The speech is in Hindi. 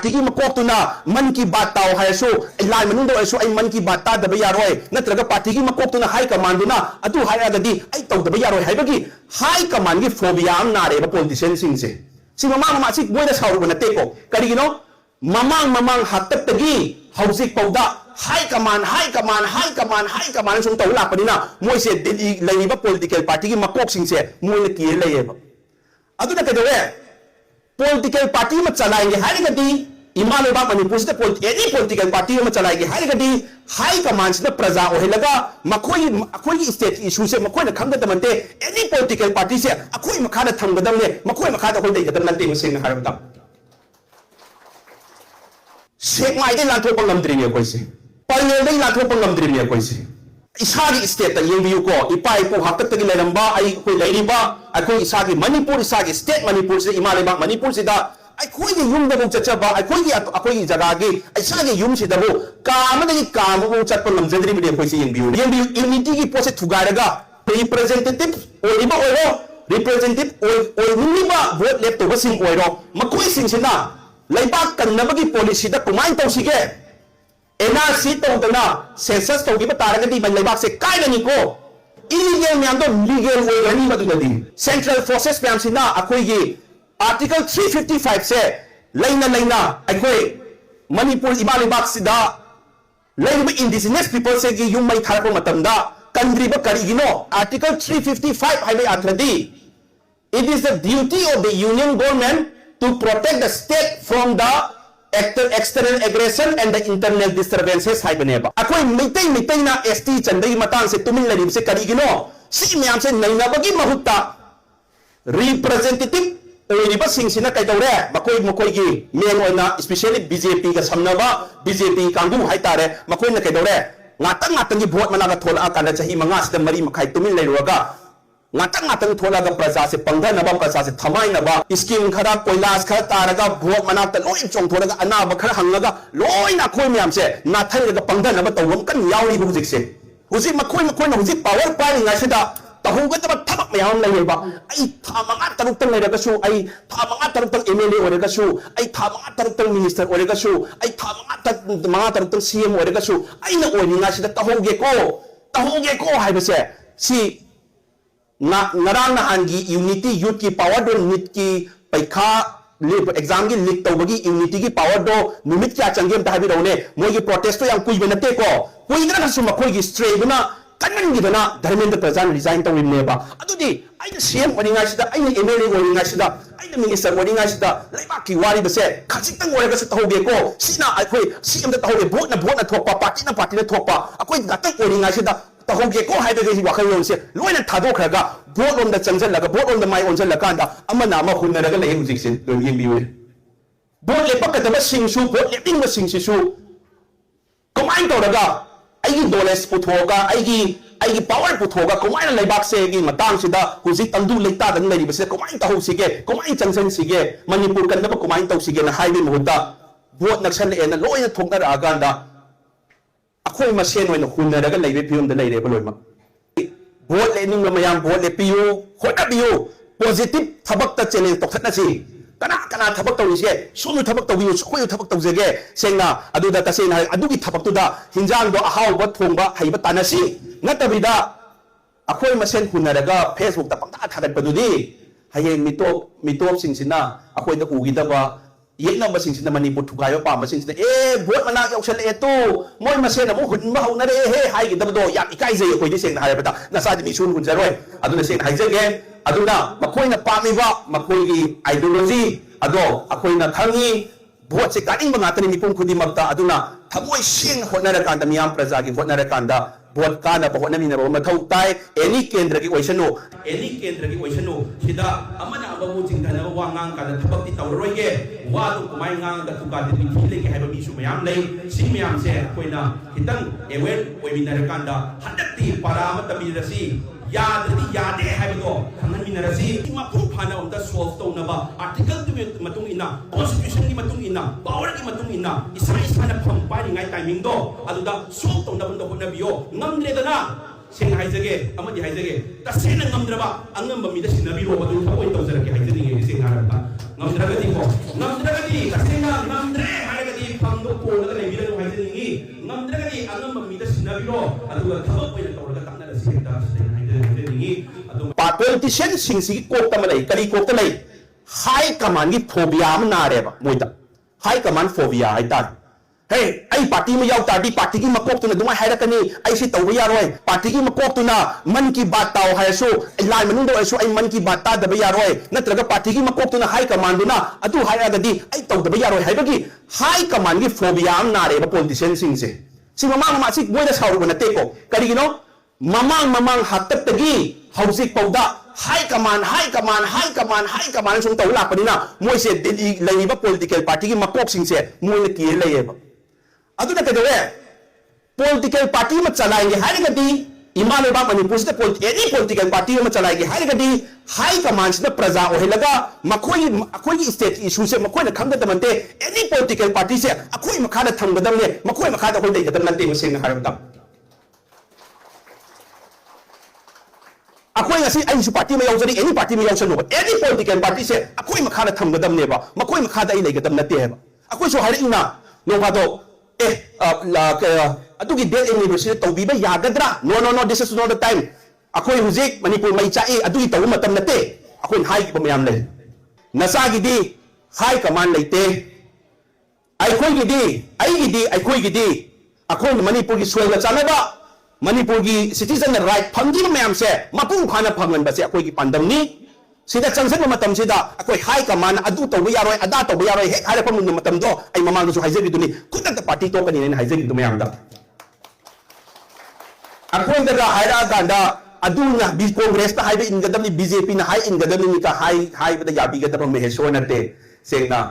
पार्टी की मकोक्तुना मन की बात ताओ हायसु लाइन मनुंग दो ऐसु मन की बात ता दबे यारोय नत्रगा पार्टी की मकोक्तुना हाई कमांडुना अदु हायरगदी ऐ तौ दबे यारोय हाइबगी हाई कमांड की फोबिया am नारे बा पॉलिटिशियन सिंगसे सी ममा सी बोयदा साउरु नतेको करिगिनो ममांग हाततगी हौजिक पौदा हाई कमान सुम तौ लापनिना मोइसे दिल्ली लैबा पॉलिटिकल पार्टी की मकोक सिंगसे मोइना किए लैयेबा अदुना कदवे पॉलिटिकल पार्टी में चलाएंगे हाइगदी इमा लेबा मणिपुर से एनी पॉलिटिकल पार्टी में चलाएंगे हाइगदी हाई कमान से प्रजा ओहेलगा मखोई स्टेट इशू से मखोई खंगदमंते एनी पॉलिटिकल पार्टी से अखोई मखादा थंगदमने मखोई मखादा होई दैगदमनते मसिंग हारबदा शेख माइदे लाथोप ngамद्रिने अखोइसे परेल दे लाथोप ngамद्रिने अखोइसे इसागी स्टेट येंबियु को इपाई पो हाकतगी लेरंबा आई कोई लेरिबा अखोई इसागी मणिपुर इसागी स्टेट मणिपुर से इमा लेबा मणिपुर से दा अखोई युमदबु चचबा अखोई जगागी इसागी युम से दबु कामदगी कामबु चतप ngамजद्रि मिदे अखोई से येंबियु यूनिटी की पोसे थुगारगा रिप्रेजेंटेटिव ओरिबा ओरो रिप्रेजेंटेटिव ओइनिबा वोट लेप तो बसिंग ओरो मखोई सिंसिना लेबाक कन्नबगी पॉलिसी दा कुमाइन तौसिगे एनआरसी तौदना सेंसस तौगिबा तारगदी मन लेबाक से कायदनी को इलीगल म्याम दो लीगल ओइगनी मदुददी सेंट्रल फोर्सेस म्याम सिना अखोइगी आर्टिकल 355 से लेना अखोई मणिपुर इमा लेबाक सिदा लेबा इंडिजिनस पीपल से गी युम मै थारपो मतमदा कंद्रीबा करिगिनो आर्टिकल 355 हाइबे आथ्रदी it is the duty of the union government to protect the state from the external aggression and the internal disturbances हाइबनेबा अखोई मिटै ना एसटी चंदगी मतंग से तुमिन लरिब से करिगिनो सी म्याम से नैनबगी महुत्ता रिप्रेजेंटेटिव ओइरिबा सिंगसिना कैदौरे मखोई की मेन ओइना स्पेशली बीजेपी का समनबा बीजेपी कांगु हाइतारे मखोइना कैदौरे ngатang की भोट मनागा थोला काना चाही मंगा से मरी मखाई तुमिन लैरुगा ngатang थोलागा प्रजा से पंगनबा प्रजा से थमाइनबा स्कीम खरा कोइलास खरा तारगा भोट मनाता लोइ चोंथोरगा अनाब खरा हंगगा लोइना खोइ म्याम से नाथैरगा पंगनबा तौरम कन याउरी हुजिक से हुजिक मखोइना हुजिक पावर पाइंगा सिदा तहुगतबा थबक म्याम लैबा आई था मंगा तरुक तंग लैरगसु आई था मंगा तरुक तंग एमएलए ओरगसु आई था मंगा तरुक तंग मिनिस्टर ओरगसु आई था मंगा तरुक तंग सीएम ओरगसु आइना ओरिंगा सिदा तहुगे को हाइबसे सी नारांग नहानगी यूनिटी यूथ की पावर दो नीट की पैखा एग्जाम की लीक तौबगी यूनिटी की पावर दो निमित क्या चंगे ताबी रौने मोगी प्रोटेस्ट तो yang कुइबे नते को कुइदना सु मखोगी स्ट्रेबना कन्नंगिदना धर्मेंद्र प्रधान रिजाइन तौरिनेबा अदुदी आइना सीएम ओरिंगासिदा आइना एमएलए ओरिंगासिदा आइना मिनिस्टर ओरिंगासिदा लेबा की वारी बसे खजितंग ओरगस तौगे को सीना अखोई सीएम द तौगे भोट ना थोपा पार्टी ना थोपा अखोई गतक ओरिंगासिदा तहोगे को हाइबगे वाखल से लोइना थादोखरगा भोट लोम चंजलगा भोट लोम माइ ओनजलकांदा अमना अमा हुनरगा लय हुजिकसे लोम येंबियो भोट लेपकदब सिंगसु भोट लेपिंग सिंगसिसु कमाइन तौरगा आइगी नॉलेज पुथोगा आइगी पावर पुथोगा कमाइन लेबाक से गी मतंग सिदा हुजि तंदु लेता दन लैरि बसे कमाइन तहोसिगे कमाइन चंजन सिगे मणिपुर कन्नब कमाइन तौसिगे ना हाइबे मुहुदा भोट नक्सल एना लोइना थोकनर आगांदा अखोई मसेन होइना हुनरगा लैबे फियम द लैरेबा लोइमा भोट लेनिंग मयाम भोट लेपियु होटाबियु पॉजिटिव थबक त चैलेंज तोखतनासी कना थबक तौरिसे सोनु थबक तौबियु खोयु थबक तौजेगे सेंना अदुदा तसेना अदुगी थबकतुदा हिंजांग दो अहावबा थोंबा हाइबा तानासी नतबिदा अखोई मसेन हुनरगा फेसबुक ता पंगता थागतबदुदी हये मिटोप सिंसिना अखोई द उगिदबा येना बसिंसिना मणिपुर थुगायो पामसिंसिना भोट मना यौसले तो मोय मसेन अमु हुनबा हौनरे हे हाइगिदबदो या इकाइजे अखोइदि सेंना हायबदा नसादि मिसुन हुनजरोय अदुना सेंना हाइजगे अदुना मखोइना पामिबा मखोइगी आइडियोलॉजी अदो अखोइना खंगी भोट से कानिंग ngaतनि मिपुम खुदिमक्ता अदुना थमोय सेंग होनरकांदा मियाम प्रजागी होनरकांदा भोट काना होनमिना मथौ ताय एनी केंद्र की ओइसनो सिदा अमना अबमु चिंगना वांगांग कादा थबक्ति तौररोयगे वादु कुमाय ngang दा तुकादि मिखिलेगे हाइबा मिसु मयाम लै सि मयाम से कोइना हितंग एवेल ओइमिनरकांदा हदक्ति पाराम तमिरसी यादि यादे हाइबदो खंगमिनरसी मफु फाना उंदा सॉल्व तौनबा आर्टिकल मतुंग इना कॉन्स्टिट्यूशन की मतुंग इना पावर की मतुंग इना इसाना फम पाइंगाय टाइमिंग दो अदुदा solve तौनबंदो होनबियो ngamdredana sing haijage amadi haijage tasena ngamdraba angamba mida sinabiro badu thoi tawjarake haijani sing haraba ngamdragati tasena ngamdre ꯑꯗꯨꯒ ꯊꯕꯛ ꯑꯣꯏꯅ ꯇꯧꯔꯒ ꯇꯥꯛꯅꯔꯁꯤ ꯍꯦꯛꯇ ꯍꯥꯏꯖꯅꯤꯡꯉꯤ ꯑꯗꯨ ꯄꯣꯂꯤꯇꯤꯁꯤꯌꯟꯁꯤꯡꯁꯤꯒꯤ ꯀꯣꯛꯇ ꯑꯃ ꯂꯩ ꯀꯔꯤ ꯀꯣꯛꯇ ꯂꯩ हाई कमान की फोबिया में नारेबा मोइदा हाई कमान फोबिया हाइतार हे आई पार्टी में यावताडी पार्टी की मकोक तुना दुमा हाइरकनी ऐसी तौबा यारोय पार्टी की मकोक तुना मन की बात ताओ हायसो लाल मनुंग दो ऐसो आई मन की बात ता दबा यारोय नत्रगा पार्टी की मकोक तुना हाई कमान दुना अदु हाइरगदी आई तौदबा यारोय हाइबगी हाई कमान की फोबिया में नारेबा पॉलिटिशियन सिंह से सी ममांग मा सी मोइदा सारुबा नतेको करिगिनो ममांग हाततगी हौजिक पौदा हाई कमान सुन तौ लापनिना मोइसे दिल्ली लैबा पॉलिटिकल पार्टी की मकोक सिंह से मोइना की लैयेबा अदुना कदवे पॉलिटिकल पार्टी में चलाएंगे हाइरगदी इमा लेबा मणिपुर से एनी पॉलिटिकल पार्टी में चलाएंगे हाइरगदी हाई कमान से प्रजा ओहेलगा मखोई अखोई स्टेट इशू से मखोई खंगदमंते एनी पॉलिटिकल पार्टी से अखोई मखादा थंगदमने मखोई मखादा होई लेगदम नते मसेंग हारबदा अखोई ngasi ai su party ma yaujari any party ma yausanu any political party se अखोई मखादा थंगदम नेबा मखोई मखादा ai लेगदम नते हेबा अखोई सो हारि इना नो बादो अदुगी डेट एनिवर्सरी तौबीबा यागद्रा no this is not the time अखोई हुजिक मणिपुर मई चाई अदुगी तौ मतम नते अखोई हाई की मयाम ले नसा गिदी हाई कमान लेते अखोई गिदी अखोई मणिपुर की सोयल चालबा मणिपुर की सिटीजन राइट फंगी मैम से मपुंग फाना फंगन बसे अखोई की पांडमनी सिदा चंसन मतम सिदा अखोई हाई कमान अदु तौबा यारोय अदा तौबा यारोय हे हारे फंग मतम दो आई ममांग दो हाइजगी दुनी खुद पार्टी तो कनी ने हाइजगी दु मैम दा अखोई दगा हाइरा गांदा अदुना बी कांग्रेस ता हाइबे इनगदमनी बीजेपी ना हाई इनगदमनी का हाई बदा याबी गदम महेश्वर नते सेना